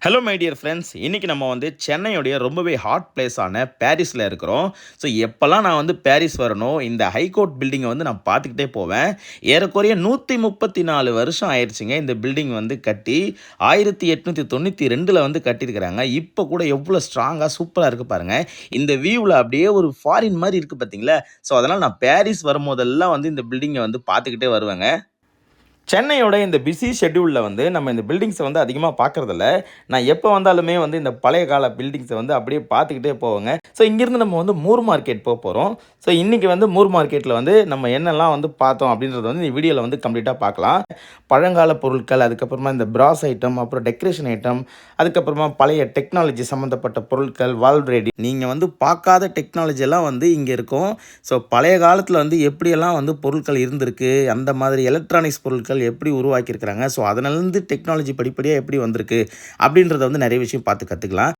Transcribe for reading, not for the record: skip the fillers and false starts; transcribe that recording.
Hello my dear friends, இன்றைக்கி நம்ம வந்து சென்னையுடைய ரொம்பவே ஹாட் பிளேஸான பாரிஸில் இருக்கிறோம். ஸோ எப்போல்லாம் நான் வந்து பாரிஸ் வரணும், இந்த ஹைகோர்ட் பில்டிங்கை வந்து நான் பார்த்துக்கிட்டே போவேன். ஏறக்குறைய 134 வருஷம் ஆயிடுச்சுங்க இந்த பில்டிங் வந்து கட்டி. 1892 வந்து கட்டியிருக்கிறாங்க. இப்போ கூட எவ்வளோ ஸ்ட்ராங்காக சூப்பராக இருக்குது பாருங்கள். இந்த வியூவில் அப்படியே ஒரு ஃபாரின் மாதிரி இருக்குது பார்த்தீங்களா. ஸோ அதனால் நான் பாரிஸ் வரும்போதெல்லாம் வந்து இந்த பில்டிங்கை வந்து பார்த்துக்கிட்டே வருவேங்க. சென்னையோட இந்த பிஸி ஷெட்யூலில் வந்து நம்ம இந்த பில்டிங்ஸை வந்து அதிகமாக பார்க்குறதில்ல. நான் எப்போ வந்தாலுமே வந்து இந்த பழைய கால பில்டிங்ஸை வந்து அப்படியே பார்த்துக்கிட்டே போவேங்க. ஸோ இங்கேருந்து நம்ம வந்து மூர் மார்க்கெட் போகிறோம். ஸோ இன்றைக்கி வந்து மூர் மார்க்கெட்டில் வந்து நம்ம என்னெல்லாம் வந்து பார்த்தோம் அப்படின்றத வந்து இந்த வீடியோவில் வந்து கம்ப்ளீட்டாக பார்க்கலாம். பழங்கால பொருட்கள், அதுக்கப்புறமா இந்த பிராஸ் ஐட்டம், அப்புறம் டெக்கரேஷன் ஐட்டம், அதுக்கப்புறமா பழைய டெக்னாலஜி சம்மந்தப்பட்ட பொருட்கள், வால்ரெடி நீங்கள் வந்து பார்க்காத டெக்னாலஜி எல்லாம் வந்து இங்கே இருக்கும். ஸோ பழைய காலத்தில் வந்து எப்படியெல்லாம் வந்து பொருட்கள் இருந்திருக்கு, அந்த மாதிரி எலக்ட்ரானிக்ஸ் பொருட்கள் எப்படி உருவாக்கியிருக்கிறாங்க, ஸோ அதிலிருந்து டெக்னாலஜி படிப்படியாக எப்படி வந்திருக்கு அப்படின்றத வந்து நிறைய விஷயம் பார்த்து கற்றுக்கலாம்.